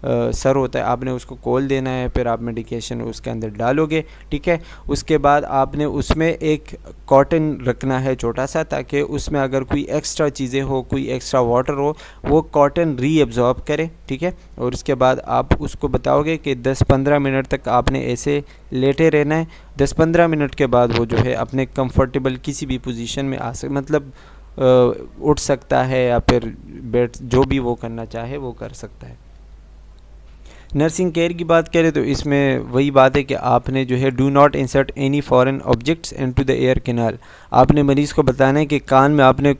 सर होता है, आपने उसको खोल देना है, फिर आप मेडिकेशन उसके अंदर डालोगे, ठीक है। उसके बाद आपने उसमें एक कॉटन रखना है छोटा सा, ताकि उसमें अगर कोई एक्स्ट्रा चीज़ें हो, कोई एक्स्ट्रा वाटर हो, वो कॉटन रीअब्जॉर्ब करे, ठीक है। और उसके बाद आप उसको बताओगे कि 10-15 मिनट तक आपने ऐसे लेटे रहना है। 10-15 मिनट के बाद वो जो है अपने कंफर्टेबल किसी भी पोजीशन में मतलब उठ सकता है या फिर बैठ, जो भी वो करना चाहे वो कर सकता है। नर्सिंग केयर की बात करें तो इसमें वही बात है कि आपने जो है do not insert any foreign objects into the air canal, आपने मरीज़ को बताना है कि कान में आपने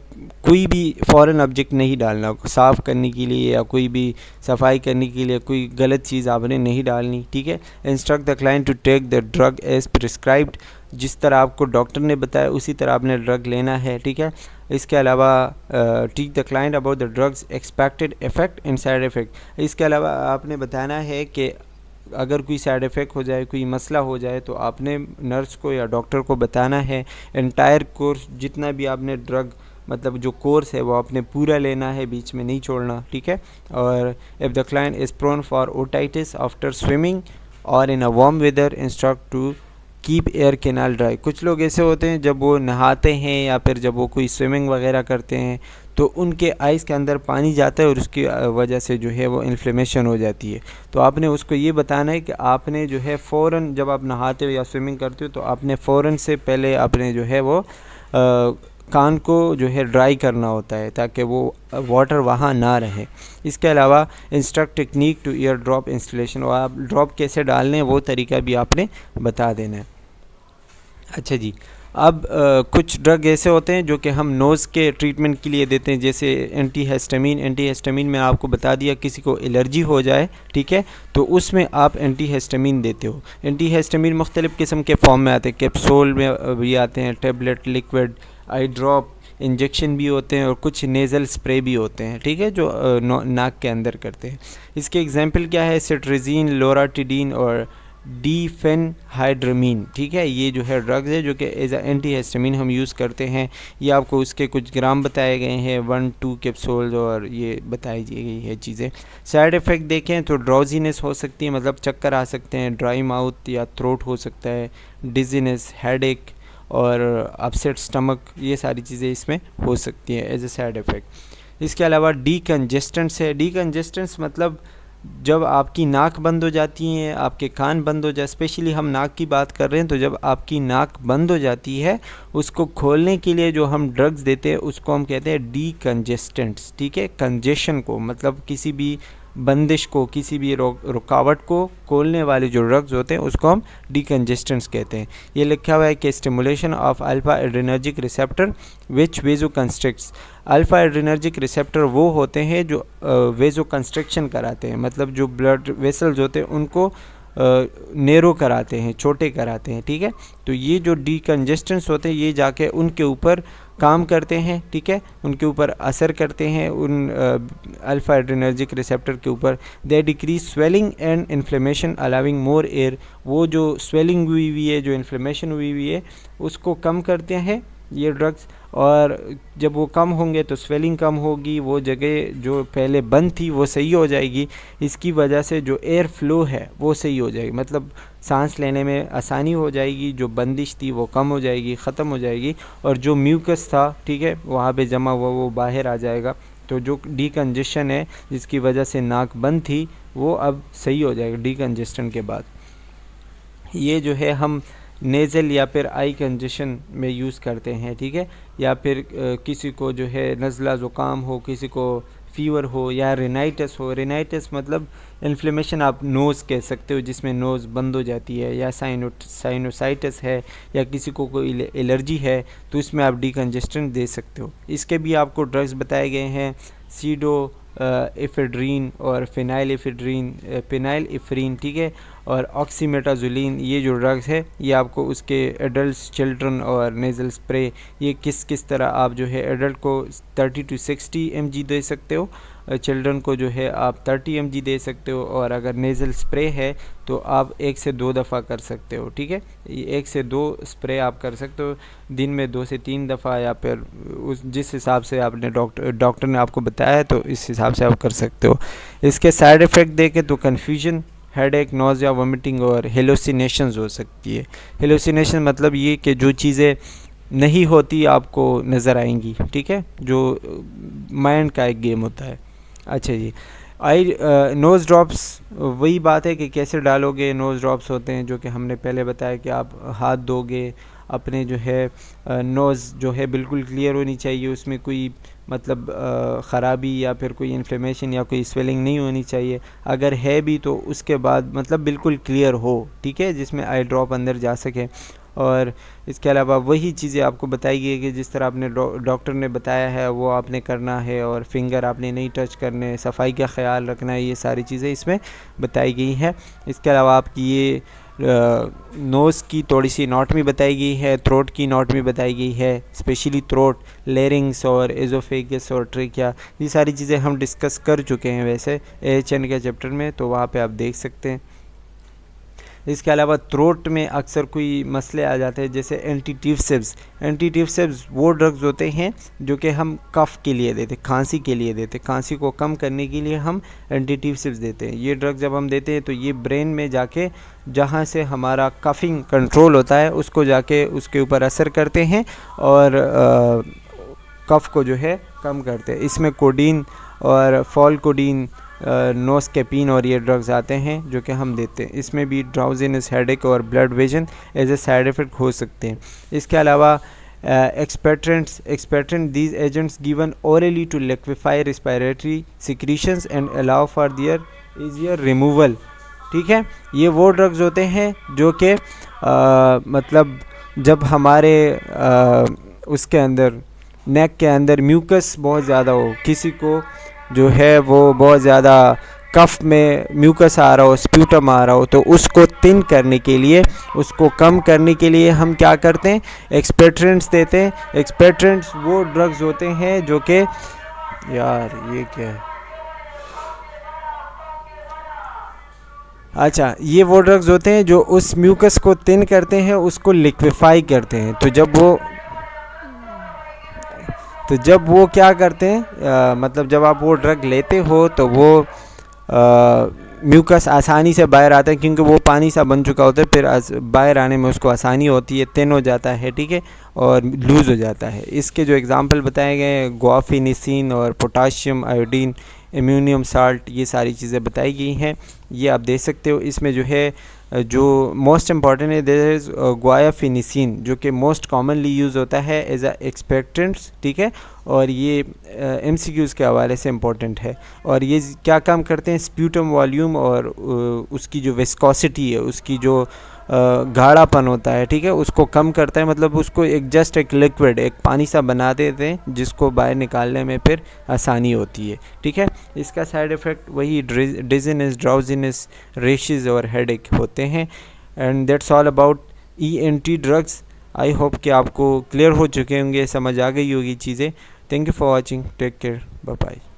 कोई भी फॉरेन ऑब्जेक्ट नहीं डालना, साफ़ करने के लिए या कोई भी सफाई करने के लिए कोई गलत चीज़ आपने नहीं डालनी, ठीक है। Instruct the client to take the drug as prescribed, जिस तरह आपको डॉक्टर ने बताया उसी तरह आपने ड्रग लेना है, ठीक है। इसके अलावा teach the client about the drugs expected effect and side effect, इसके अलावा आपने बताना है कि अगर कोई साइड इफ़ेक्ट हो जाए, कोई मसला हो जाए, तो आपने नर्स को या डॉक्टर को बताना है। एंटायर कोर्स, जितना भी आपने ड्रग मतलब जो कोर्स है वो आपने पूरा लेना है, बीच में नहीं छोड़ना, ठीक है। और if the client is prone for otitis after swimming और in a warm weather, instruct to keep ear canal dry. कुछ लोग ऐसे होते हैं जब वो नहाते हैं या फिर जब वो कोई स्विमिंग वगैरह करते हैं तो उनके आइज़ के अंदर पानी जाता है और उसकी वजह से जो है वो इन्फ्लेमेशन हो जाती है। तो आपने उसको ये बताना है कि आपने जो है फ़ौरन जब आप नहाते हो या स्विमिंग करते हो तो आपने फ़ौरन से पहले आपने जो है वो कान को जो है ड्राई करना होता है ताकि वो वाटर वहाँ ना रहे। इसके अलावा instruct technique two year drop installation, और आप ड्रॉप कैसे डालने हैं वो तरीका भी आपने बता देना है। अच्छा जी, अब कुछ ड्रग ऐसे होते हैं जो कि हम नोज़ के ट्रीटमेंट के लिए देते हैं, जैसे एंटीहिस्टामिन। एंटीहिस्टामिन में आपको बता दिया किसी को एलर्जी हो जाए, ठीक है, तो उसमें आप एंटीहिस्टामिन देते हो। एंटीहिस्टामिन मुख्तलिफ़ किस्म के फॉर्म में आते हैं, कैप्सूल में भी आते हैं, टेबलेट, लिक्विड, आई ड्रॉप, इंजेक्शन भी होते हैं और कुछ नेज़ल स्प्रे भी होते हैं, ठीक है, जो नाक के अंदर करते हैं। इसके एग्जांपल क्या है, सिट्राज़ीन, लोराटिडीन और डीफेनहाइड्रामीन, ठीक है। ये जो है ड्रग्स है जो कि एज अ एंटीहिस्टामिन हम यूज़ करते हैं। ये आपको उसके कुछ ग्राम बताए गए हैं, 1-2 कैप्सूल्स, और ये बताई गई है चीज़ें। साइड इफ़ेक्ट देखें तो ड्राउजीनेस हो सकती है, मतलब चक्कर आ सकते हैं, ड्राई माउथ या थ्रोट हो सकता है, डिजीनेस, हेडेक और अपसेट स्टमक, ये सारी चीज़ें इसमें हो सकती हैं एज ए साइड इफ़ेक्ट। इसके अलावा डीकंजेस्टेंट्स है। डीकंजेस्टेंट्स मतलब जब आपकी नाक बंद हो जाती है, आपके कान बंद हो जाए, स्पेशली हम नाक की बात कर रहे हैं, तो जब आपकी नाक बंद हो जाती है उसको खोलने के लिए जो हम ड्रग्स देते हैं उसको हम कहते हैं डीकंजेस्टेंट्स, ठीक है। कंजेशन को मतलब किसी भी बंदिश को, किसी भी रुकावट को खोलने वाले जो ड्रग्स होते हैं उसको हम डीकंजेस्टेंट्स कहते हैं। ये लिखा हुआ है कि stimulation of alpha adrenergic receptor which vasoconstricts. Alpha adrenergic receptor वो होते हैं जो वेजो कंस्ट्रक्शन कराते हैं, मतलब जो ब्लड वेसल्स होते हैं उनको नेरो कराते हैं, छोटे कराते हैं, ठीक है। तो ये जो डीकंजेस्टेंट्स होते हैं ये जाके उनके ऊपर काम करते हैं, ठीक है, उनके ऊपर असर करते हैं, उन अल्फा एड्रेनर्जिक रिसेप्टर के ऊपर। They decrease swelling and inflammation allowing more air. वो जो स्वेलिंग हुई है, जो इन्फ्लेमेशन हुई है उसको कम करते हैं ये ड्रग्स, और जब वो कम होंगे तो स्वेलिंग कम होगी, वो जगह जो पहले बंद थी वो सही हो जाएगी। इसकी वजह से जो एयर फ्लो है वो सही हो जाएगी, मतलब सांस लेने में आसानी हो जाएगी, जो बंदिश थी वो कम हो जाएगी, ख़त्म हो जाएगी, और जो म्यूकस था, ठीक है, वहाँ पे जमा हुआ वो बाहर आ जाएगा। तो जो डीकंजेशन है जिसकी वजह से नाक बंद थी वो अब सही हो जाएगा डीकंजेशन के बाद। ये जो है हम नेज़ल या फिर आई कंजेशन में यूज़ करते हैं, ठीक है, या फिर किसी को जो है नज़ला ज़ुकाम हो, किसी को फ़ीवर हो, या रिनाइटिस हो। रिनाइटिस मतलब इन्फ्लेमेशन आप नोज़ कह सकते हो, जिसमें नोज़ बंद हो जाती है, या साइनोसाइटिस है, या किसी को कोई एलर्जी है, तो इसमें आप डीकंजेस्टेंट दे सकते हो। इसके भी आपको ड्रग्स बताए गए हैं, सीडो एफेड्रीन और फिनाइल ठीक है, और ऑक्सीमेटाजोलिन। ये जो ड्रग्स है ये आपको उसके एडल्ट, चिल्ड्रन और नेज़ल स्प्रे, ये किस तरह आप जो है एडल्ट को 30 to 60 mg दे सकते हो, चिल्ड्रन को जो है आप 30 mg दे सकते हो, और अगर नेज़ल स्प्रे है तो आप 1 से 2 दफ़ा कर सकते हो, ठीक है। 1 से 2 स्प्रे आप कर सकते हो दिन में, 2 से 3 दफ़ा, या फिर उस जिस हिसाब से आपने डॉक्टर ने आपको बताया है तो इस हिसाब से आप कर सकते हो। इसके साइड इफ़ेक्ट देखें तो कन्फ्यूजन, हेडेक, नोज़िया, वोमिटिंग और हेलुसिनेशंस हो सकती है। हेलुसिनेशन मतलब ये कि जो चीज़ें नहीं होती आपको नज़र आएंगी, ठीक है, जो माइंड का एक गेम होता है। अच्छा जी, नोज़ ड्रॉप्स, वही बात है कि कैसे डालोगे। नोज़ ड्रॉप्स होते हैं जो कि हमने पहले बताया कि आप हाथ धोगे, अपने जो है नोज़ जो है बिल्कुल क्लियर होनी चाहिए, उसमें कोई मतलब ख़राबी या फिर कोई इन्फ्लेमेशन या कोई स्वेलिंग नहीं होनी चाहिए। अगर है भी तो उसके बाद मतलब बिल्कुल क्लियर हो, ठीक है, जिसमें आई ड्रॉप अंदर जा सके। और इसके अलावा वही चीज़ें आपको बताई गई कि जिस तरह आपने डॉक्टर ने बताया है वो आपने करना है, और फिंगर आपने नहीं टच करने, सफाई का ख्याल रखना है, ये सारी चीज़ें इसमें बताई गई हैं। इसके अलावा आपकी ये नोज़ की थोड़ी सी एनाटॉमी बताई गई है, थ्रोट की एनाटॉमी बताई गई है, स्पेशली थ्रोट, लेरिंग्स और एजोफेगस और ट्रेकिया, ये सारी चीज़ें हम डिस्कस कर चुके हैं वैसे AHN के चैप्टर में, तो वहाँ पे आप देख सकते हैं। इसके अलावा थ्रोट में अक्सर कोई मसले आ जाते हैं, जैसे एंटीट्यूसिव्स वो ड्रग्स होते हैं जो कि हम कफ़ के लिए देते, खांसी के लिए देते, खांसी को कम करने के लिए हम एंटीट्यूसिव्स देते हैं। ये ड्रग जब हम देते हैं तो ये ब्रेन में जाके जहाँ से हमारा कफ़िंग कंट्रोल होता है उसको जाके उसके ऊपर असर करते हैं और कफ़ को जो है कम करते हैं। इसमें कोडीन और फॉलकोडीन, नोस्केपिन और ये ड्रग्स आते हैं जो कि हम देते हैं। इसमें भी ड्राउजीनेस, हेडेक और blurred vision as a side effect हो सकते हैं। इसके अलावा expectorant these agents given orally to liquefy respiratory secretions and allow for their easier removal, ठीक है। ये वो ड्रग्स होते हैं जो कि मतलब जब हमारे उसके अंदर नेक के अंदर म्यूकस बहुत ज़्यादा हो, किसी को जो है वो बहुत ज़्यादा कफ में म्यूकस आ रहा हो, स्प्यूटम आ रहा हो, तो उसको थिन करने के लिए, उसको कम करने के लिए हम क्या करते हैं, एक्सपेक्टेंट्स देते हैं। एक्सपेक्टेंट्स वो ड्रग्स होते हैं जो कि, यार ये क्या है, अच्छा, ये वो ड्रग्स होते हैं जो उस म्यूकस को थिन करते हैं, उसको लिक्विफाई करते हैं। तो जब वो क्या करते हैं, मतलब जब आप वो ड्रग लेते हो तो वो म्यूकस आसानी से बाहर आता है, क्योंकि वो पानी सा बन चुका होता है, फिर बाहर आने में उसको आसानी होती है, थिन हो जाता है, ठीक है, और लूज़ हो जाता है। इसके जो एग्जांपल बताए गए हैं, गुआफिनिसिन और पोटाशियम आयोडीन, एम्यूनियम साल्ट, ये सारी चीज़ें बताई गई हैं, ये आप देख सकते हो। इसमें जो है जो मोस्ट इम्पॉर्टेंट है देयर इज़ गुआफिनिसिन, जो कि मोस्ट कॉमनली यूज़ होता है एज अ एक्सपेक्टेंट्स, ठीक है, और ये MCQs के हवाले से इम्पॉर्टेंट है। और ये क्या काम करते हैं, स्प्यूटम वॉल्यूम और उसकी जो विस्कोसिटी है, उसकी जो गाढ़ापन होता है, ठीक है, उसको कम करता है, मतलब उसको एक लिक्विड, एक पानी सा बना देते हैं जिसको बाहर निकालने में फिर आसानी होती है, ठीक है। इसका साइड इफ़ेक्ट वही डिजीनेस, ड्राउजीनेस, रेशेस और हेडेक होते हैं। And that's all about ENT drugs. I hope कि आपको क्लियर हो चुके होंगे, समझ आ गई होगी चीज़ें। Thank you for watching, take care, bye bye.